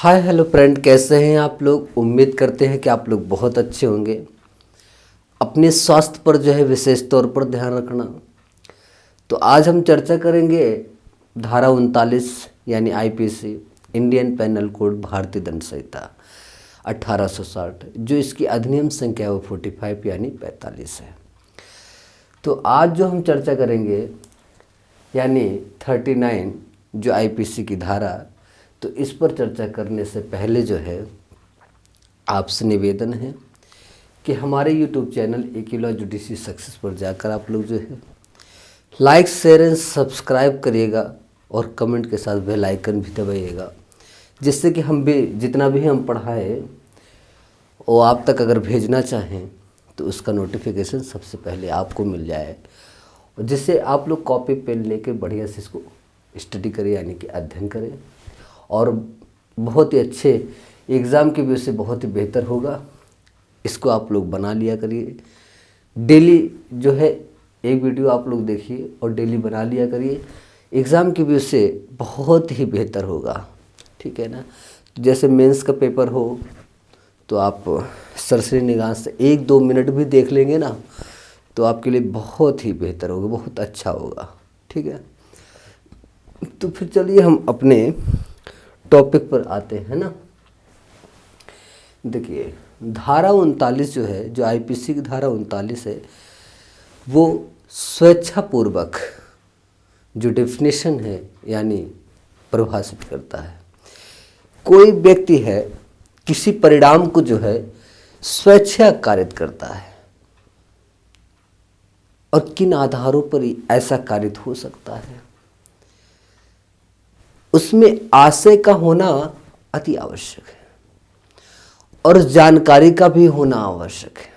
Hi hello friend, कैसे हैं आप लोग। उम्मीद करते हैं कि आप लोग बहुत अच्छे होंगे। अपने स्वास्थ्य पर जो है विशेष तौर पर ध्यान रखना। तो आज हम चर्चा करेंगे धारा 39 यानी आईपीसी, इंडियन पेनल कोड, भारतीय दंड संहिता 1860, जो इसकी अधिनियम संख्या है वो 45 यानी 45 है। तो आज जो हम चर्चा करेंगे यानी 39 जो आईपीसी की धारा, तो इस पर चर्चा करने से पहले जो है आपसे निवेदन है कि हमारे YouTube चैनल एक लॉ जुडिशरी सक्सेस पर जाकर आप लोग जो है लाइक शेयर एंड सब्सक्राइब करिएगा और कमेंट के साथ बेल आइकन भी दबाइएगा, जिससे कि हम भी जितना भी हम पढ़ाए वो आप तक अगर भेजना चाहें तो उसका नोटिफिकेशन सबसे पहले आपको मिल जाए, और जिससे आप लोग कॉपी पेन लेके बढ़िया से इसको स्टडी करें यानी कि अध्ययन करें और बहुत ही अच्छे एग्ज़ाम के व्यू से बहुत ही बेहतर होगा। इसको आप लोग बना लिया करिए। डेली जो है एक वीडियो आप लोग देखिए और डेली बना लिया करिए। एग्ज़ाम के व्यू से बहुत ही बेहतर होगा, ठीक है ना। जैसे मेंस का पेपर हो तो आप सरसरी निगाह से 1-2 मिनट भी देख लेंगे ना तो आपके लिए बहुत ही बेहतर होगा, बहुत अच्छा होगा, ठीक है। तो फिर चलिए हम अपने टॉपिक पर आते हैं ना। देखिए धारा 39 जो है, जो आईपीसी की धारा 39 है, वो स्वेच्छापूर्वक जो डेफिनेशन है यानी परिभाषित करता है। कोई व्यक्ति है किसी परिणाम को जो है स्वेच्छा कारित करता है, और किन आधारों पर ऐसा कारित हो सकता है, उसमें आशय का होना अति आवश्यक है और जानकारी का भी होना आवश्यक है,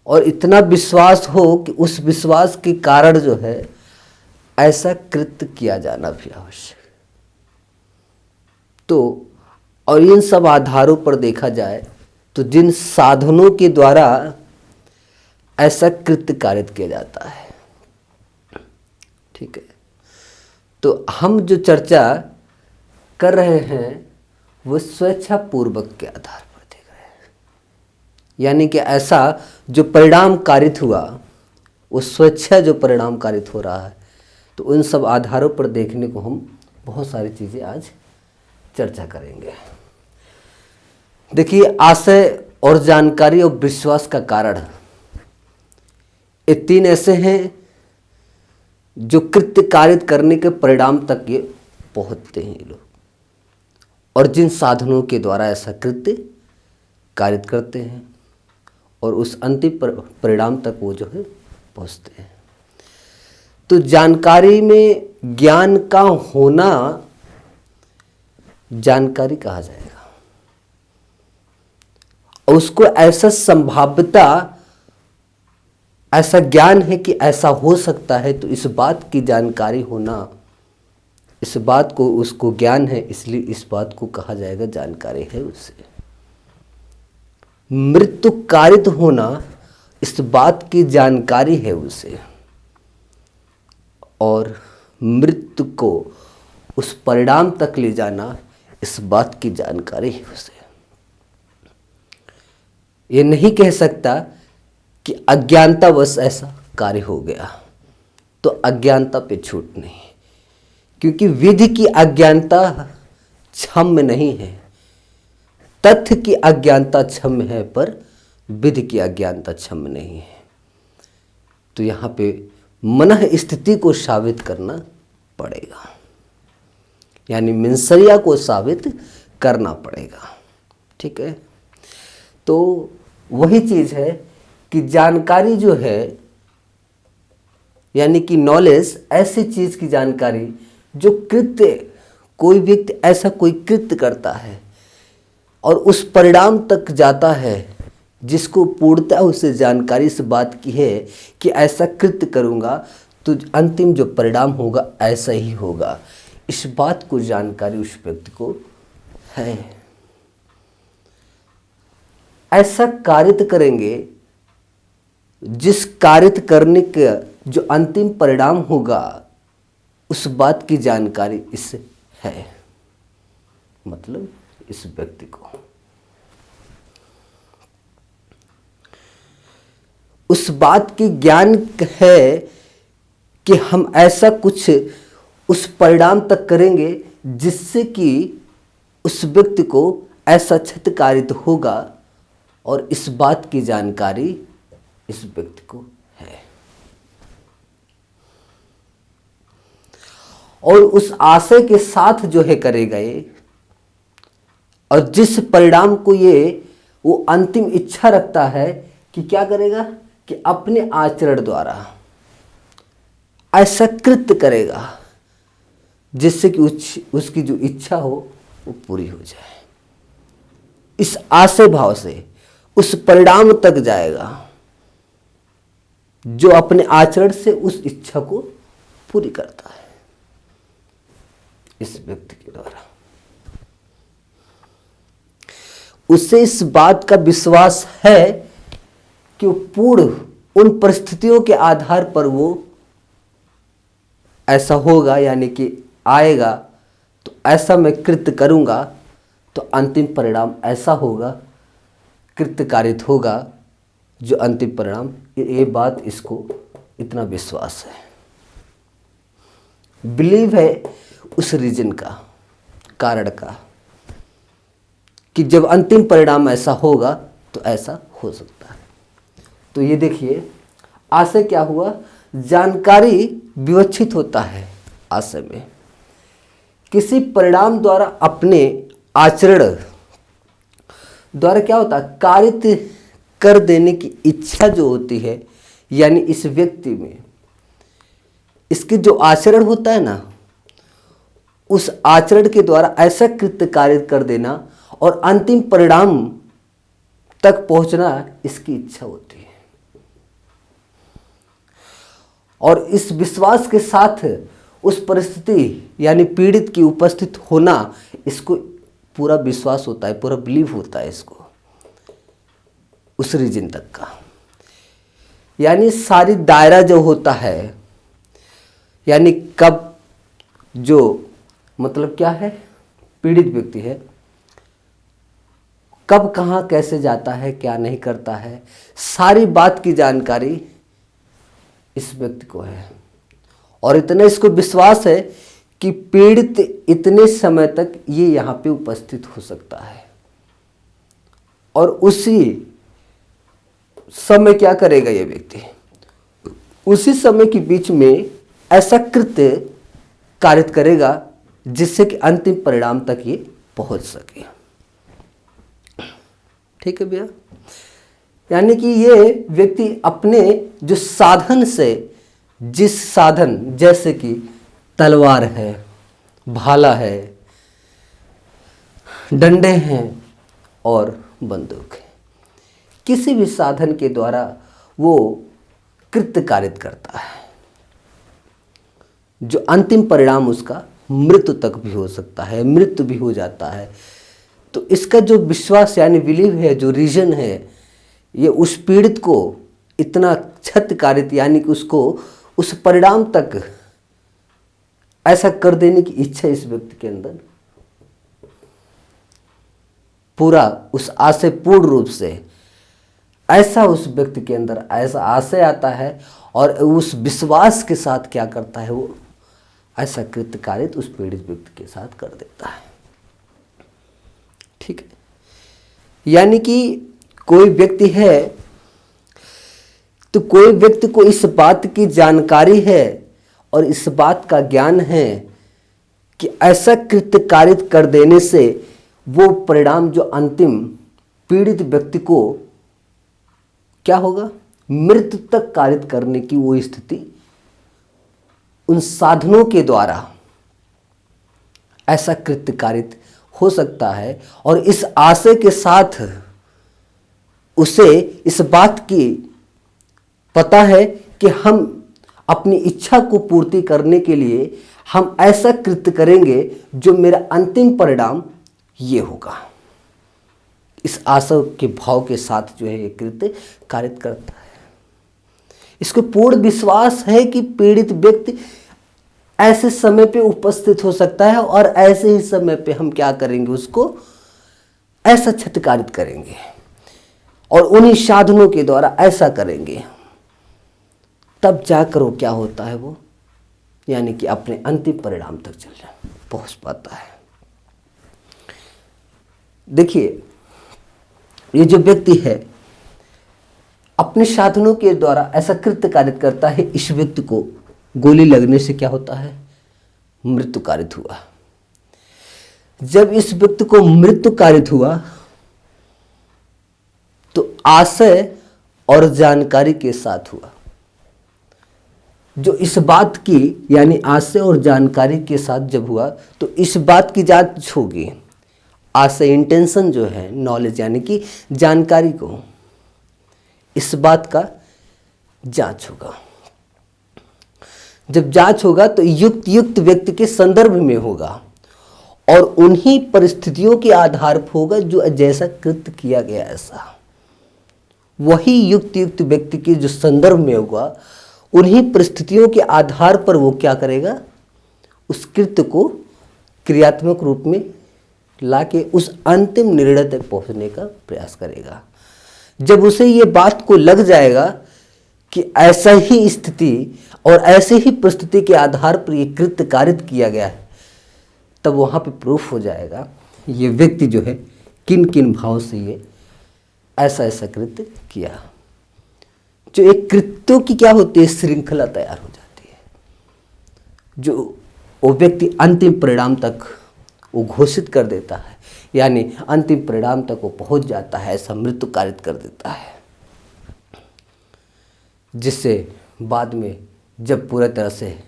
और इतना विश्वास हो कि उस विश्वास के कारण जो है ऐसा कृत्य किया जाना भी आवश्यक है। तो और इन सब आधारों पर देखा जाए तो जिन साधनों के द्वारा ऐसा कृत्य कारित किया जाता है, ठीक है। तो हम जो चर्चा कर रहे हैं वो स्वेच्छापूर्वक के आधार पर देख रहे हैं, यानी कि ऐसा जो परिणाम कारित हुआ, वो स्वेच्छा जो परिणाम कारित हो रहा है, तो उन सब आधारों पर देखने को हम बहुत सारी चीज़ें आज चर्चा करेंगे। देखिए आशय और जानकारी और विश्वास का कारण, ये 3 ऐसे हैं जो कृत्य कारित करने के परिणाम तक ये पहुंचते हैं ये लोग, और जिन साधनों के द्वारा ऐसा कृत्य कारित करते हैं और उस अंतिम परिणाम तक वो जो है पहुंचते हैं। तो जानकारी में ज्ञान का होना जानकारी कहा जाएगा, और उसको ऐसा संभाव्यता, ऐसा ज्ञान है कि ऐसा हो सकता है, तो इस बात की जानकारी होना, इस बात को उसको ज्ञान है, इसलिए इस बात को कहा जाएगा जानकारी है उसे। मृत्यु कारित होना इस बात की जानकारी है उसे, और मृत्यु को उस परिणाम तक ले जाना इस बात की जानकारी है उसे। ये नहीं कह सकता कि अज्ञानतावश ऐसा कार्य हो गया, तो अज्ञानता पे छूट नहीं, क्योंकि विधि की अज्ञानता क्षम्य नहीं है, तथ्य की अज्ञानता क्षम्य है, पर विधि की अज्ञानता क्षम्य नहीं है। तो यहाँ पे मनः स्थिति को साबित करना पड़ेगा, यानी मिनसरिया को साबित करना पड़ेगा, ठीक है। तो वही चीज़ है कि जानकारी जो है यानी कि नॉलेज, ऐसी चीज़ की जानकारी जो कृत्य, कोई व्यक्ति ऐसा कोई कृत्य करता है और उस परिणाम तक जाता है जिसको पूर्णतः उसे जानकारी इस बात की है कि ऐसा कृत्य करूँगा तो अंतिम जो परिणाम होगा ऐसा ही होगा, इस बात को जानकारी उस व्यक्ति को है। ऐसा कारित करेंगे जिस कारित करने का जो अंतिम परिणाम होगा उस बात की जानकारी इससे है। मतलब इस व्यक्ति को उस बात की ज्ञान है कि हम ऐसा कुछ उस परिणाम तक करेंगे जिससे कि उस व्यक्ति को ऐसा क्षतिकारित होगा, और इस बात की जानकारी इस व्यक्ति को है। और उस आशय के साथ जो है करेगा ये, और जिस परिणाम को वो अंतिम इच्छा रखता है कि क्या करेगा, कि अपने आचरण द्वारा ऐसा कृत्य करेगा जिससे कि उसकी जो इच्छा हो वो पूरी हो जाए। इस आशय भाव से उस परिणाम तक जाएगा जो अपने आचरण से उस इच्छा को पूरी करता है इस व्यक्ति के द्वारा। उसे इस बात का विश्वास है कि वो पूर्ण उन परिस्थितियों के आधार पर वो ऐसा होगा, यानी कि आएगा तो ऐसा मैं कृत्य करूंगा तो अंतिम परिणाम ऐसा होगा, कृत्य कारित होगा जो अंतिम परिणाम। ये बात इसको इतना विश्वास है, बिलीव है उस रीजन का, कारण का, कि जब अंतिम परिणाम ऐसा होगा तो ऐसा हो सकता है। तो ये देखिए आशय क्या हुआ, जानकारी विवक्षित होता है आशय में। किसी परिणाम द्वारा अपने आचरण द्वारा क्या होता है, कारित कर देने की इच्छा जो होती है, यानी इस व्यक्ति में इसके जो आचरण होता है ना, उस आचरण के द्वारा ऐसा कृत्य कारित कर देना और अंतिम परिणाम तक पहुंचना इसकी इच्छा होती है। और इस विश्वास के साथ उस परिस्थिति यानी पीड़ित की उपस्थित होना, इसको पूरा विश्वास होता है, पूरा बिलीव होता है इसको उस रीजन तक का। यानी सारी दायरा जो होता है, यानी कब जो मतलब क्या है, पीड़ित व्यक्ति है कब कहाँ कैसे जाता है, क्या नहीं करता है, सारी बात की जानकारी इस व्यक्ति को है। और इतना इसको विश्वास है कि पीड़ित इतने समय तक ये यहाँ पे उपस्थित हो सकता है, और उसी समय क्या करेगा ये व्यक्ति, उसी समय के बीच में ऐसा कृत्य कारित करेगा जिससे कि अंतिम परिणाम तक ये पहुंच सके। ठीक है भैया, यानी कि ये व्यक्ति अपने जो साधन से, जिस साधन जैसे कि तलवार है, भाला है, डंडे हैं और बंदूक है, किसी भी साधन के द्वारा वो कृत्य कारित करता है जो अंतिम परिणाम उसका मृत्यु तक भी हो सकता है, मृत्यु भी हो जाता है। तो इसका जो विश्वास यानी बिलीव है, जो रीजन है, ये उस पीड़ित को इतना क्षतिकारित यानी कि उसको उस परिणाम तक ऐसा कर देने की इच्छा इस व्यक्ति के अंदर पूरा उस आशय पूर्ण रूप से ऐसा उस व्यक्ति के अंदर ऐसा आशय आता है, और उस विश्वास के साथ क्या करता है, वो ऐसा कृत्य कारित उस पीड़ित व्यक्ति के साथ कर देता है। ठीक है, यानी कि कोई व्यक्ति है तो कोई व्यक्ति को इस बात की जानकारी है और इस बात का ज्ञान है कि ऐसा कृत्य कारित कर देने से वो परिणाम जो अंतिम पीड़ित व्यक्ति को क्या होगा, मृत्यु तक कारित करने की वो स्थिति उन साधनों के द्वारा ऐसा कृत्य कारित हो सकता है। और इस आशय के साथ उसे इस बात की पता है कि हम अपनी इच्छा को पूर्ति करने के लिए हम ऐसा कृत्य करेंगे जो मेरा अंतिम परिणाम ये होगा। इस आशय के भाव के साथ जो है ये कृत्य कारित करता है। इसको पूर्ण विश्वास है कि पीड़ित व्यक्ति ऐसे समय पे उपस्थित हो सकता है और ऐसे ही समय पे हम क्या करेंगे, उसको ऐसा क्षतिकारित करेंगे और उन्हीं साधनों के द्वारा ऐसा करेंगे, तब जाकर वो क्या होता है, वो यानी कि अपने अंतिम परिणाम तक पहुंच पाता है। देखिए, ये जो व्यक्ति है अपने साधनों के द्वारा ऐसा कृत्य कारित करता है, इस व्यक्ति को गोली लगने से क्या होता है, मृत्यु कारित हुआ। जब इस व्यक्ति को मृत्यु कारित हुआ तो आशय और जानकारी के साथ हुआ। जो इस बात की, यानी आशय और जानकारी के साथ जब हुआ तो इस बात की जांच होगी। आशय इंटेंशन जो है, नॉलेज यानी कि जानकारी को, इस बात का जांच होगा। जब जांच होगा तो युक्त व्यक्ति के संदर्भ में होगा और उन्हीं परिस्थितियों के आधार पर होगा जो जैसा कृत्य किया गया, ऐसा वही युक्त व्यक्ति के जो संदर्भ में होगा, उन्हीं परिस्थितियों के आधार पर वो क्या करेगा, उस कृत्य को क्रियात्मक रूप में लाके उस अंतिम निर्णय तक पहुंचने का प्रयास करेगा। जब उसे ये बात को लग जाएगा कि ऐसा ही स्थिति और ऐसे ही परिस्थिति के आधार पर ये कृत्य कारित किया गया है, तब वहाँ पे प्रूफ हो जाएगा ये व्यक्ति जो है किन किन भाव से ये ऐसा ऐसा कृत्य किया। जो एक कृत्यों की क्या होती है, श्रृंखला तैयार हो जाती है, जो वो व्यक्ति अंतिम परिणाम तक वो घोषित कर देता है, यानी अंतिम परिणाम तक वो पहुंच जाता है, ऐसा मृत्यु कारित कर देता है, जिससे बाद में जब पूरा तरह से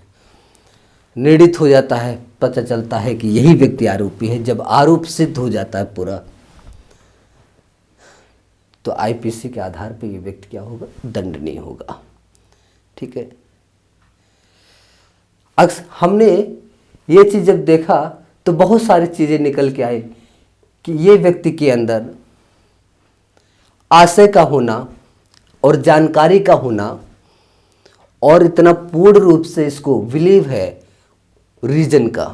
निर्णित हो जाता है, पता चलता है कि यही व्यक्ति आरोपी है। जब आरोप सिद्ध हो जाता है पूरा, तो आईपीसी के आधार पर ये व्यक्ति क्या होगा, दंडनीय होगा। ठीक है, हमने ये चीज़ जब देखा तो बहुत सारी चीज़ें निकल के आई कि ये व्यक्ति के अंदर आशय का होना और जानकारी का होना और इतना पूर्ण रूप से इसको बिलीव है रीजन का,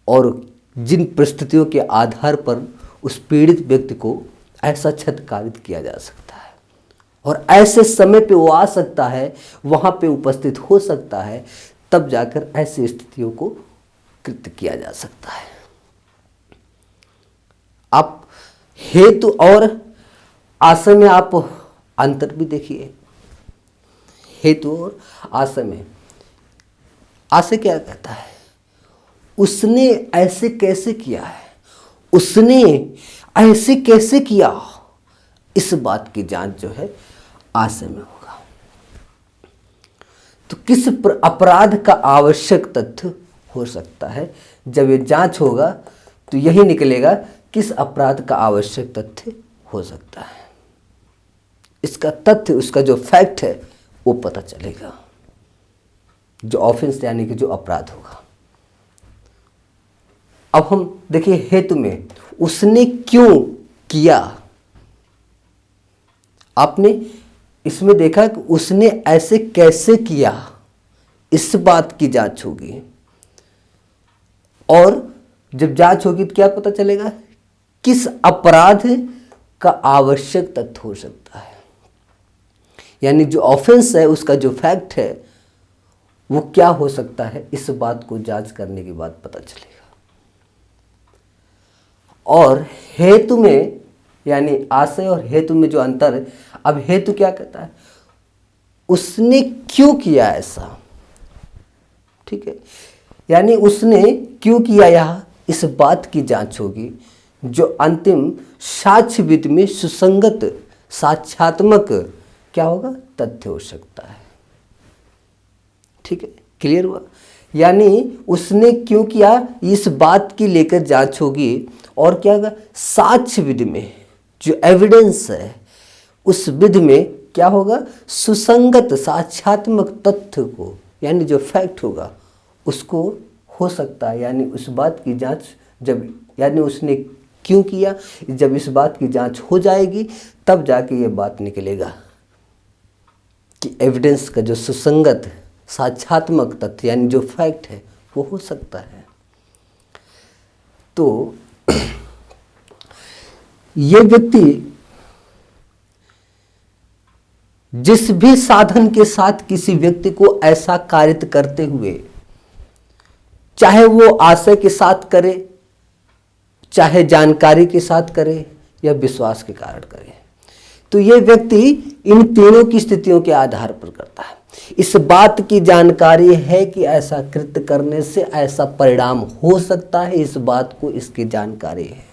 और जिन परिस्थितियों के आधार पर उस पीड़ित व्यक्ति को ऐसा क्षतिकारित किया जा सकता है और ऐसे समय पे वो आ सकता है, वहाँ पे उपस्थित हो सकता है, तब जाकर ऐसी स्थितियों को कृत्य किया जा सकता है। आप हेतु और आशय में आप अंतर भी देखिए। हेतु और आशय में, आशय क्या कहता है, उसने ऐसे कैसे किया है, उसने ऐसे कैसे किया, इस बात की जांच जो है आशय में होगा। तो किस अपराध का आवश्यक तथ्य हो सकता है, जब ये जांच होगा तो यही निकलेगा किस अपराध का आवश्यक तथ्य हो सकता है। इसका तथ्य, उसका जो फैक्ट है वो पता चलेगा, जो ऑफेंस यानी कि जो अपराध होगा। अब हम देखिए हेतु में, उसने क्यों किया, आपने इसमें देखा कि उसने ऐसे कैसे किया, इस बात की जांच होगी, और जब जांच होगी तो क्या पता चलेगा, किस अपराध का आवश्यक तथ्य हो सकता है, यानी जो ऑफेंस है उसका जो फैक्ट है वो क्या हो सकता है, इस बात को जांच करने के बाद पता चलेगा। और हेतु में, यानी आशय और हेतु में जो अंतर है, अब हेतु क्या कहता है, उसने क्यों किया ऐसा। ठीक है, यानी उसने क्यों किया, यह इस बात की जांच होगी जो अंतिम साक्ष्य विधि में सुसंगत साक्ष्यात्मक क्या होगा, तथ्य हो सकता है। ठीक है, क्लियर हुआ। यानी उसने क्यों किया, इस बात की लेकर जांच होगी, और क्या होगा, साक्ष्य विधि में जो एविडेंस है उस विधि में क्या होगा, सुसंगत साक्ष्यात्मक तथ्य को, यानी जो फैक्ट होगा उसको हो सकता है, यानी उस बात की जांच जब, यानी उसने क्यों किया, जब इस बात की जांच हो जाएगी तब जाके ये बात निकलेगा कि एविडेंस का जो सुसंगत साक्ष्यात्मक तथ्य यानी जो फैक्ट है वो हो सकता है। तो ये व्यक्ति जिस भी साधन के साथ किसी व्यक्ति को ऐसा कार्य करते हुए, चाहे वो आशय के साथ करे, चाहे जानकारी के साथ करे या विश्वास के कारण करे, तो ये व्यक्ति इन तीनों की स्थितियों के आधार पर करता है। इस बात की जानकारी है कि ऐसा कृत्य करने से ऐसा परिणाम हो सकता है, इस बात को इसकी जानकारी है,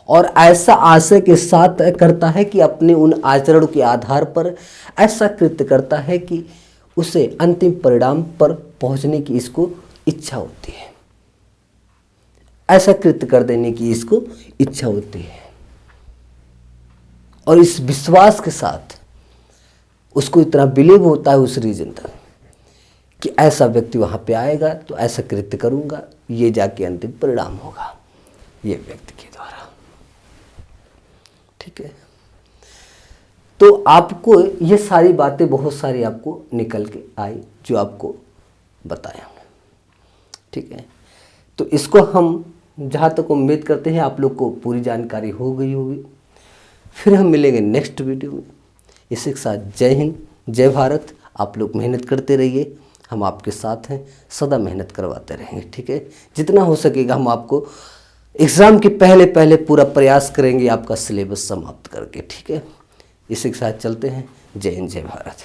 और ऐसा आशय के साथ करता है कि अपने उन आचरण के आधार पर ऐसा कृत्य करता है कि उसे अंतिम परिणाम पर पहुंचने की इसको इच्छा होती है, ऐसा कृत्य कर देने की इसको इच्छा होती है, और इस विश्वास के साथ उसको इतना बिलीव होता है उस रीजन तक कि ऐसा व्यक्ति वहां पे आएगा तो ऐसा कृत्य करूंगा, ये जाके अंतिम परिणाम होगा ये व्यक्ति के द्वारा। ठीक है, तो आपको ये सारी बातें बहुत सारी आपको निकल के आई जो आपको बताया। ठीक है, तो इसको हम जहाँ तक उम्मीद करते हैं आप लोग को पूरी जानकारी हो गई होगी। फिर हम मिलेंगे नेक्स्ट वीडियो में। इसी के साथ जय हिंद, जय भारत। आप लोग मेहनत करते रहिए, हम आपके साथ हैं, सदा मेहनत करवाते रहेंगे। ठीक है, जितना हो सकेगा हम आपको एग्ज़ाम के पहले पहले पूरा प्रयास करेंगे आपका सिलेबस समाप्त करके। ठीक है, इसी के साथ चलते हैं। जय हिंद, जय भारत।